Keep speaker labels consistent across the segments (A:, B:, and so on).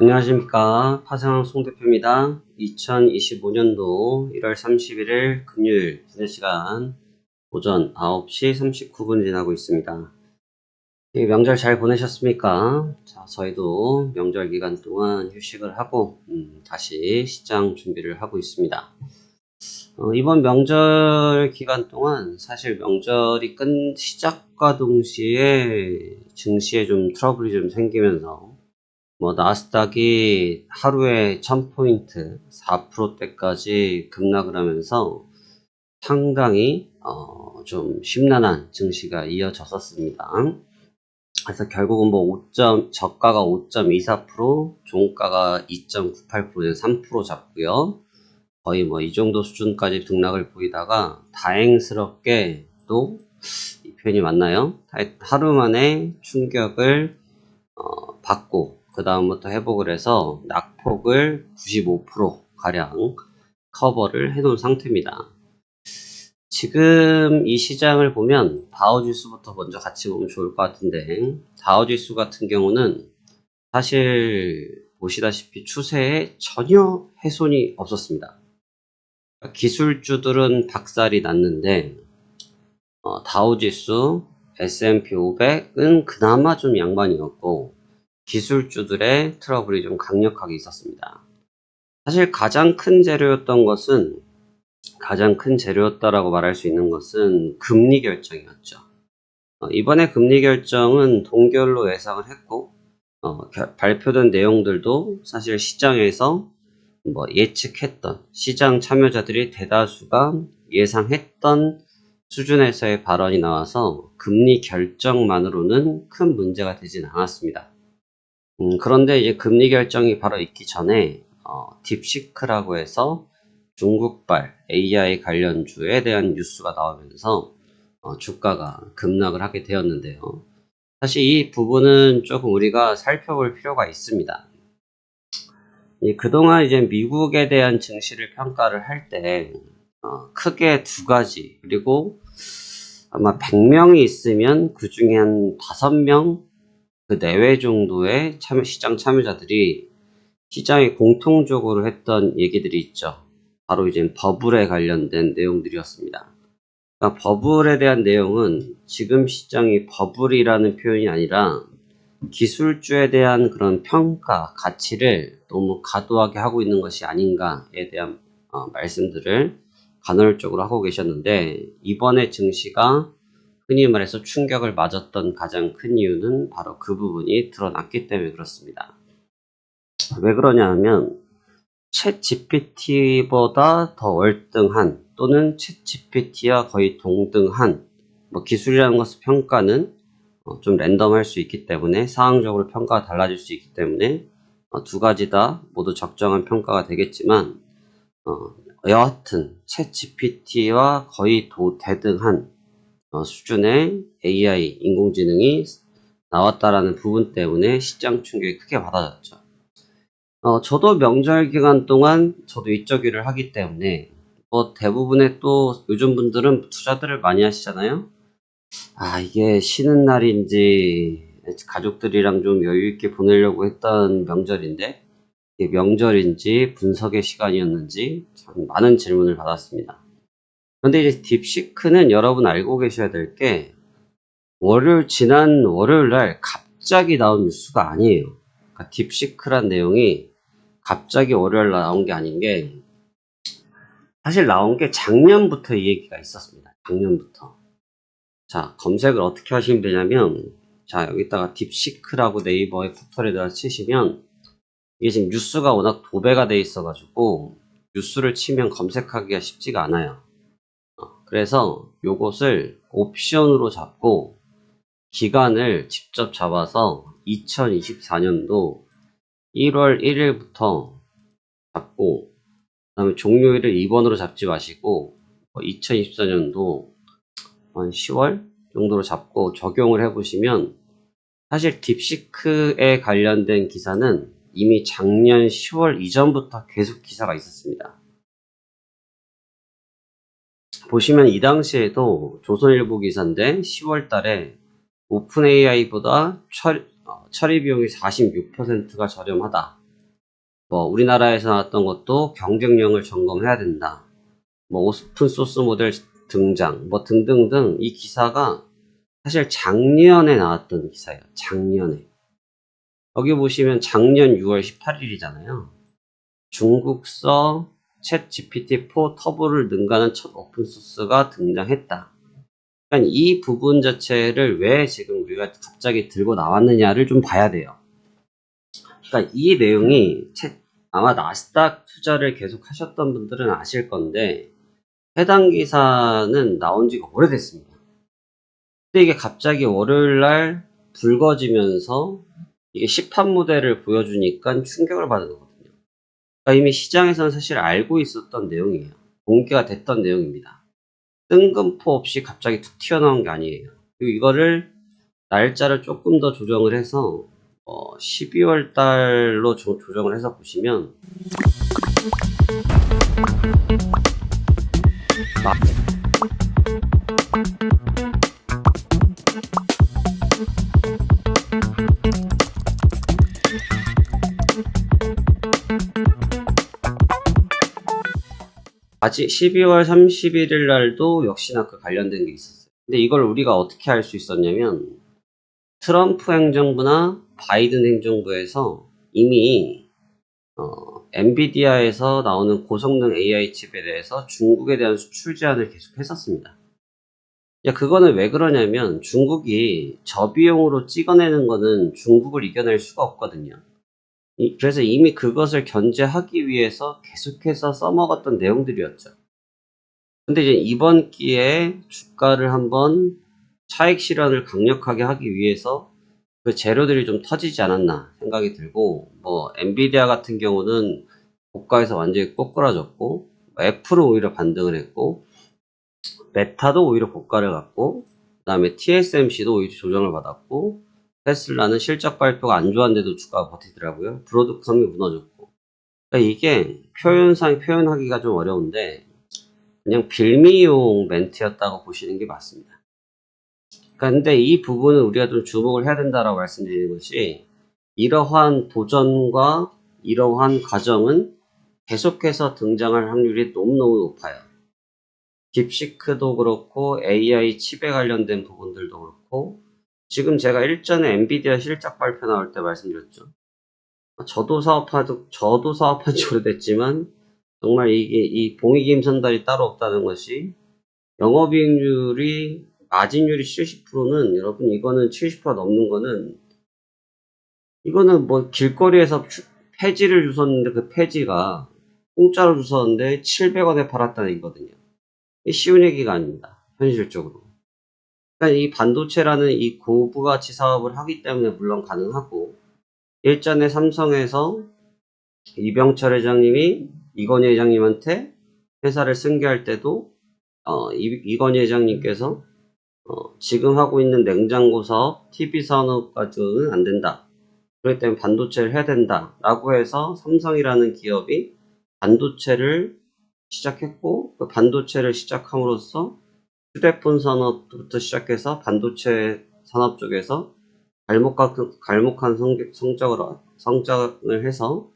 A: 안녕하십니까. 파생왕 송 대표입니다. 2025년도 1월 31일 금요일 현재 시간 오전 9시 39분 지나고 있습니다. 명절 잘 보내셨습니까? 자, 저희도 명절 기간 동안 휴식을 하고 다시 시장 준비를 하고 있습니다. 이번 명절 기간 동안 사실 명절이 시작과 동시에 증시에 좀 트러블이 좀 생기면서 나스닥이 하루에 1000포인트 4%대까지 급락을 하면서 상당히 좀 심란한 증시가 이어졌었습니다. 그래서 결국은 저가가 5.24%, 종가가 2.98%에 3% 잡고요. 거의 이 정도 수준까지 등락을 보이다가 다행스럽게 또 이 표현이 맞나요? 하루 만에 충격을 받고 그 다음부터 회복을 해서 낙폭을 95%가량 커버를 해놓은 상태입니다. 지금 이 시장을 보면 다우지수부터 먼저 같이 보면 좋을 것 같은데, 다우지수 같은 경우는 사실 보시다시피 추세에 전혀 훼손이 없었습니다. 기술주들은 박살이 났는데 다우지수, S&P 500은 그나마 좀 양반이었고 기술주들의 트러블이 좀 강력하게 있었습니다. 사실 가장 큰 재료였다라고 말할 수 있는 것은 금리 결정이었죠. 이번에 금리 결정은 동결로 예상을 했고 발표된 내용들도 사실 시장에서 예측했던, 시장 참여자들이 대다수가 예상했던 수준에서의 발언이 나와서 금리 결정만으로는 큰 문제가 되진 않았습니다. 그런데 이제 금리 결정이 바로 있기 전에 딥시크라고 해서 중국발 AI 관련주에 대한 뉴스가 나오면서 주가가 급락을 하게 되었는데요. 사실 이 부분은 조금 우리가 살펴볼 필요가 있습니다. 그동안 이제 미국에 대한 증시를 평가를 할 때 크게 두 가지, 그리고 아마 100명이 있으면 그 중에 한 5명 그 내외 정도의 시장 참여자들이 시장에 공통적으로 했던 얘기들이 있죠. 바로 이제 버블에 관련된 내용들이었습니다. 그러니까 버블에 대한 내용은 지금 시장이 버블이라는 표현이 아니라 기술주에 대한 그런 평가, 가치를 너무 과도하게 하고 있는 것이 아닌가에 대한 말씀들을 간헐적으로 하고 계셨는데, 이번에 증시가 흔히 말해서 충격을 맞았던 가장 큰 이유는 바로 그 부분이 드러났기 때문에 그렇습니다. 왜 그러냐 하면 챗 GPT보다 더 월등한 또는 챗 GPT와 거의 동등한 기술이라는 것의 평가는 좀 랜덤할 수 있기 때문에 상황적으로 평가가 달라질 수 있기 때문에 두 가지 다 모두 적정한 평가가 되겠지만 여하튼 챗 GPT와 거의 대등한 수준의 AI 인공지능이 나왔다라는 부분 때문에 시장 충격이 크게 받아졌죠. 저도 명절 기간 동안 저도 이쪽 일을 하기 때문에 대부분의 또 요즘 분들은 투자들을 많이 하시잖아요. 이게 쉬는 날인지 가족들이랑 좀 여유 있게 보내려고 했던 명절인데 이게 명절인지 분석의 시간이었는지 참 많은 질문을 받았습니다. 그런데 이제 딥시크는 여러분 알고 계셔야 될 게 지난 월요일 날 갑자기 나온 뉴스가 아니에요. 그러니까 딥시크란 내용이 갑자기 월요일 나온 게 아닌 게, 사실 나온 게 작년부터 이 얘기가 있었습니다. 작년부터. 자, 검색을 어떻게 하시면 되냐면, 자, 여기다가 딥시크라고 네이버에 포털에다가 치시면, 이게 지금 뉴스가 워낙 도배가 돼 있어가지고, 뉴스를 치면 검색하기가 쉽지가 않아요. 그래서 요것을 옵션으로 잡고, 기간을 직접 잡아서 2024년도 1월 1일부터 잡고, 그 다음에 종료일을 2번으로 잡지 마시고 2024년도 한 10월 정도로 잡고 적용을 해보시면, 사실 딥시크에 관련된 기사는 이미 작년 10월 이전부터 계속 기사가 있었습니다. 보시면 이 당시에도 조선일보 기사인데 10월 달에 오픈 AI보다 처리 비용이 46%가 저렴하다. 뭐 우리나라에서 나왔던 것도 경쟁력을 점검해야 된다. 뭐 오픈소스 모델 등장 뭐 등등등. 이 기사가 사실 작년에 나왔던 기사예요. 작년에. 여기 보시면 작년 6월 18일이잖아요. 중국서 챗 GPT-4 터보를 능가하는 첫 오픈소스가 등장했다. 그러니까 이 부분 자체를 왜 지금 우리가 갑자기 들고 나왔느냐를 좀 봐야 돼요. 그러니까 이 내용이 아마 나스닥 투자를 계속 하셨던 분들은 아실 건데 해당 기사는 나온 지가 오래됐습니다. 근데 이게 갑자기 월요일날 불거지면서 이게 시판 모델을 보여주니까 충격을 받은 거거든요. 그러니까 이미 시장에서는 사실 알고 있었던 내용이에요. 공개가 됐던 내용입니다. 뜬금포 없이 갑자기 툭 튀어나온 게 아니에요. 그리고 이거를 날짜를 조금 더 조정을 해서 12월 달로 조정을 해서 보시면 아직 12월 31일 날도 역시나 그 관련된 게 있었어요. 근데 이걸 우리가 어떻게 알 수 있었냐면 트럼프 행정부나 바이든 행정부에서 이미 엔비디아에서 나오는 고성능 AI 칩에 대해서 중국에 대한 수출 제한을 계속 했었습니다. 그거는 왜 그러냐면 중국이 저비용으로 찍어내는 거는 중국을 이겨낼 수가 없거든요. 그래서 이미 그것을 견제하기 위해서 계속해서 써먹었던 내용들이었죠. 근데 이제 이번 기회에 주가를 한번 차익 실현을 강력하게 하기 위해서 그 재료들이 좀 터지지 않았나 생각이 들고, 뭐 엔비디아 같은 경우는 고가에서 완전히 꼬꾸라졌고, 애플은 오히려 반등을 했고, 메타도 오히려 고가를 갔고, 그 다음에 TSMC도 오히려 조정을 받았고, 테슬라는 실적 발표가 안 좋았는데도 주가가 버티더라고요. 브로드컴이 무너졌고. 그러니까 이게 표현하기가 좀 어려운데 그냥 빌미용 멘트였다고 보시는 게 맞습니다. 그러니까 근데 이 부분은 우리가 좀 주목을 해야 된다라고 말씀드리는 것이, 이러한 도전과 이러한 과정은 계속해서 등장할 확률이 너무너무 높아요. 딥시크도 그렇고 AI 칩에 관련된 부분들도 그렇고, 지금 제가 일전에 엔비디아 실적 발표 나올 때 말씀드렸죠. 저도 사업한 지 오래됐지만 정말 이게 이 봉익임 선달이 따로 없다는 것이, 영업이익률이 마진율이 70%는 여러분, 이거는 70% 넘는 거는, 이거는 뭐 길거리에서 폐지를 주웠는데 그 폐지가 공짜로 주웠는데 700원에 팔았다는 얘기거든요. 이게 쉬운 얘기가 아닙니다. 현실적으로. 그러니까 이 반도체라는 이 고부가치 사업을 하기 때문에 물론 가능하고, 일전에 삼성에서 이병철 회장님이 이건희 회장님한테 회사를 승계할 때도 이건희 회장님께서 지금 하고 있는 냉장고 사업, TV 산업까지는 안 된다. 그렇기 때문에 반도체를 해야 된다. 라고 해서 삼성이라는 기업이 반도체를 시작했고, 그 반도체를 시작함으로써 휴대폰 산업부터 시작해서 반도체 산업 쪽에서 갈목한 성장을 해서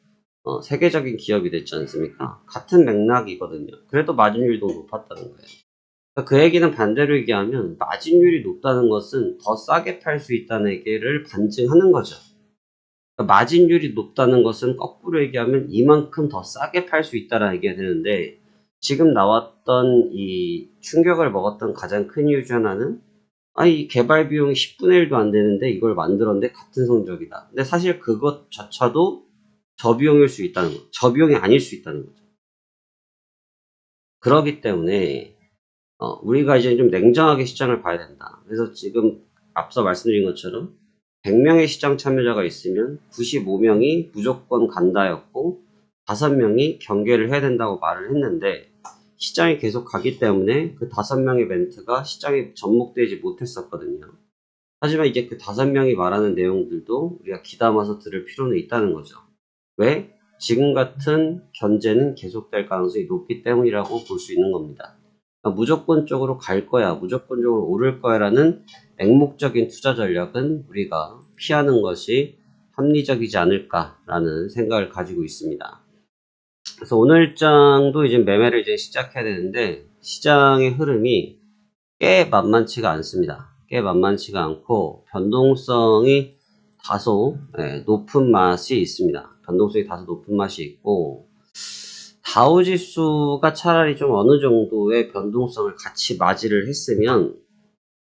A: 세계적인 기업이 됐지 않습니까? 같은 맥락이거든요. 그래도 마진율도 높았다는 거예요. 그 얘기는 반대로 얘기하면 마진율이 높다는 것은 더 싸게 팔 수 있다는 얘기를 반증하는 거죠. 마진율이 높다는 것은 거꾸로 얘기하면 이만큼 더 싸게 팔 수 있다는 얘기가 되는데, 지금 나왔던 이 충격을 먹었던 가장 큰 이유 중 하나는, 이 개발 비용이 10분의 1도 안 되는데 이걸 만들었는데 같은 성적이다. 근데 사실 그것조차도 저비용일 수 있다는 거, 저비용이 아닐 수 있다는 거죠. 그렇기 때문에 우리가 이제 좀 냉정하게 시장을 봐야 된다. 그래서 지금 앞서 말씀드린 것처럼 100명의 시장 참여자가 있으면 95명이 무조건 간다였고 5명이 경계를 해야 된다고 말을 했는데, 시장이 계속 가기 때문에 그 5명의 멘트가 시장에 접목되지 못했었거든요. 하지만 이제 그 5명이 말하는 내용들도 우리가 귀담아서 들을 필요는 있다는 거죠. 왜? 지금 같은 견제는 계속될 가능성이 높기 때문이라고 볼 수 있는 겁니다. 그러니까 무조건적으로 갈 거야, 무조건적으로 오를 거야 라는 맹목적인 투자 전략은 우리가 피하는 것이 합리적이지 않을까라는 생각을 가지고 있습니다. 그래서 오늘 일정도 이제 매매를 이제 시작해야 되는데 시장의 흐름이 꽤 만만치가 않습니다. 꽤 만만치가 않고 변동성이 다소 높은 맛이 있습니다. 변동성이 다소 높은 맛이 있고 다우지수가 차라리 좀 어느 정도의 변동성을 같이 맞이를 했으면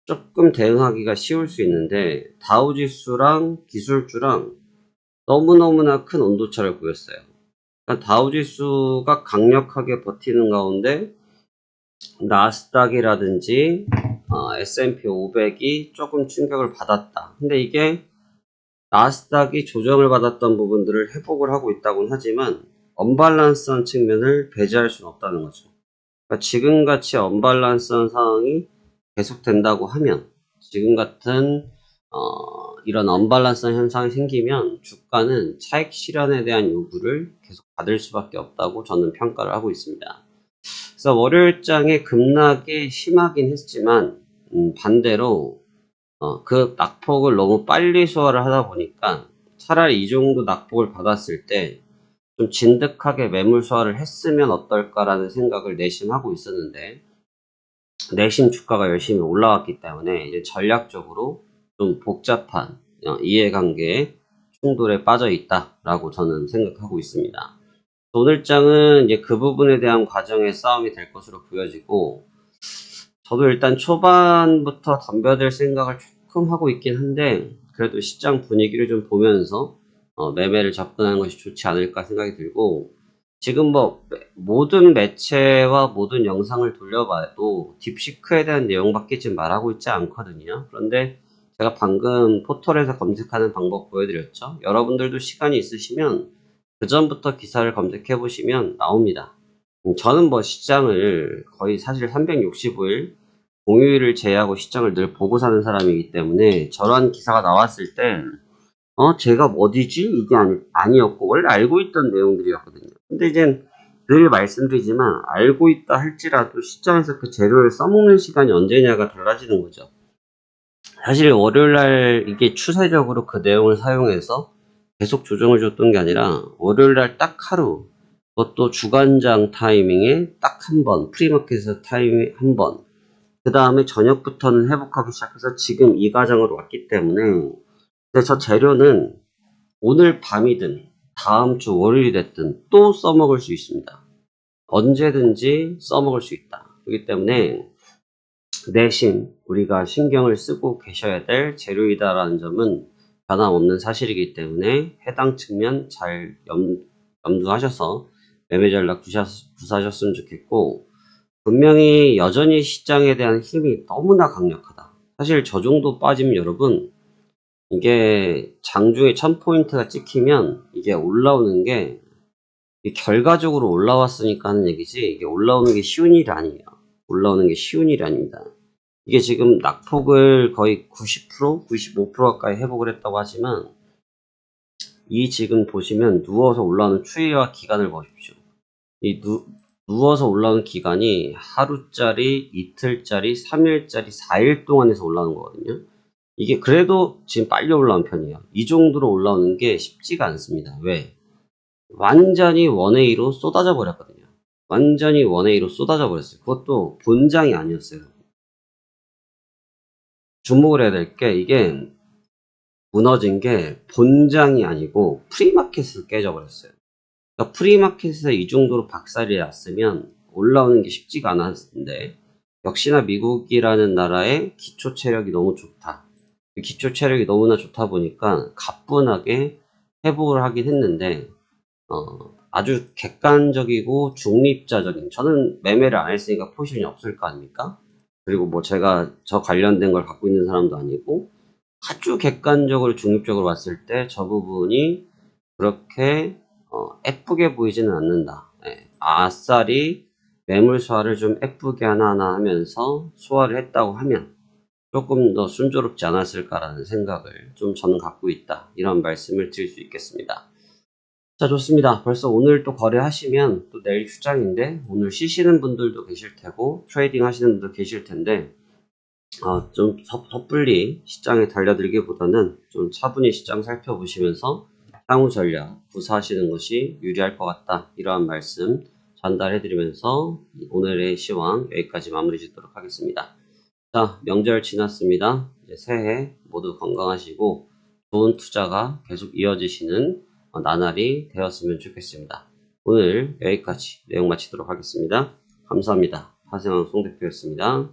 A: 조금 대응하기가 쉬울 수 있는데 다우지수랑 기술주랑 너무너무나 큰 온도차를 보였어요. 그러니까 다우지수가 강력하게 버티는 가운데 나스닥이라든지 S&P 500이 조금 충격을 받았다. 근데 이게 나스닥이 조정을 받았던 부분들을 회복을 하고 있다고는 하지만 언밸런스한 측면을 배제할 수는 없다는 거죠. 그러니까 지금같이 언밸런스한 상황이 계속된다고 하면 지금 같은 이런 언밸런스한 현상이 생기면 주가는 차익 실현에 대한 요구를 계속 받을 수밖에 없다고 저는 평가를 하고 있습니다. 그래서 월요일장에 급락이 심하긴 했지만 반대로 그 낙폭을 너무 빨리 소화를 하다 보니까 차라리 이 정도 낙폭을 받았을 때 좀 진득하게 매물 소화를 했으면 어떨까라는 생각을 내심 하고 있었는데 내심 주가가 열심히 올라왔기 때문에 이제 전략적으로 좀 복잡한 이해관계 충돌에 빠져 있다라고 저는 생각하고 있습니다. 오늘장은 이제 그 부분에 대한 과정의 싸움이 될 것으로 보여지고 저도 일단 초반부터 덤벼들 생각을 조금 하고 있긴 한데 그래도 시장 분위기를 좀 보면서 매매를 접근하는 것이 좋지 않을까 생각이 들고 지금 뭐 모든 매체와 모든 영상을 돌려봐도 딥시크에 대한 내용밖에 지금 말하고 있지 않거든요. 그런데 제가 방금 포털에서 검색하는 방법 보여드렸죠. 여러분들도 시간이 있으시면 그 전부터 기사를 검색해 보시면 나옵니다. 저는 뭐 시장을 거의 사실 365일 공휴일을 제외하고 시장을 늘 보고 사는 사람이기 때문에 저런 기사가 나왔을 때 제가 어디지? 이게 아니었고 원래 알고 있던 내용들이었거든요. 근데 이제 늘 말씀드리지만 알고 있다 할지라도 시장에서 그 재료를 써먹는 시간이 언제냐가 달라지는 거죠. 사실 월요일날 이게 추세적으로 그 내용을 사용해서 계속 조정을 줬던 게 아니라 월요일날 딱 하루 그것도 주간장 타이밍에 딱 한 번 프리마켓에서 타이밍 한 번 그 다음에 저녁부터는 회복하기 시작해서 지금 이 과정으로 왔기 때문에 근데 저 재료는 오늘 밤이든 다음 주 월요일이 됐든 또 써먹을 수 있습니다. 언제든지 써먹을 수 있다. 그렇기 때문에 내심 우리가 신경을 쓰고 계셔야 될 재료이다라는 점은 변함없는 사실이기 때문에 해당 측면 잘 염두하셔서 매매 전략 구사하셨으면 좋겠고 분명히 여전히 시장에 대한 힘이 너무나 강력하다. 사실 저 정도 빠지면 여러분 이게 장중에 1000포인트가 찍히면 이게 올라오는 게 결과적으로 올라왔으니까 하는 얘기지 이게 올라오는 게 쉬운 일이 아니에요. 올라오는 게 쉬운 일이 아닙니다. 이게 지금 낙폭을 거의 90%, 95% 가까이 회복을 했다고 하지만 이 지금 보시면 누워서 올라오는 추이와 기간을 보십시오. 이 누워서 올라오는 기간이 하루짜리, 이틀짜리, 3일짜리, 4일 동안에서 올라오는 거거든요. 이게 그래도 지금 빨리 올라온 편이에요. 이 정도로 올라오는 게 쉽지가 않습니다. 왜? 완전히 1A로 쏟아져 버렸거든요. 완전히 1A로 쏟아져 버렸어요. 그것도 본장이 아니었어요. 주목을 해야 될 게 이게 무너진 게 본장이 아니고 프리마켓에서 깨져버렸어요. 그러니까 프리마켓에서 이 정도로 박살이 났으면 올라오는 게 쉽지가 않았는데 역시나 미국이라는 나라의 기초 체력이 너무 좋다. 기초 체력이 너무나 좋다 보니까 가뿐하게 회복을 하긴 했는데 아주 객관적이고 중립자적인 저는 매매를 안 했으니까 포지션이 없을 거 아닙니까? 그리고 뭐 제가 저 관련된 걸 갖고 있는 사람도 아니고 아주 객관적으로 중립적으로 봤을 때 저 부분이 그렇게 예쁘게 보이지는 않는다. 아싸리 매물 소화를 좀 예쁘게 하나하나 하면서 소화를 했다고 하면 조금 더 순조롭지 않았을까라는 생각을 좀 저는 갖고 있다. 이런 말씀을 드릴 수 있겠습니다. 자, 좋습니다. 벌써 오늘 또 거래하시면 또 내일 휴장인데 오늘 쉬시는 분들도 계실 테고 트레이딩 하시는 분도 계실 텐데 좀 섣불리 시장에 달려들기보다는 좀 차분히 시장 살펴보시면서 향후 전략 구사하시는 것이 유리할 것 같다. 이러한 말씀 전달해드리면서 오늘의 시황 여기까지 마무리 짓도록 하겠습니다. 자, 명절 지났습니다. 이제 새해 모두 건강하시고 좋은 투자가 계속 이어지시는 나날이 되었으면 좋겠습니다. 오늘 여기까지 내용 마치도록 하겠습니다. 감사합니다. 하승환 송 대표였습니다.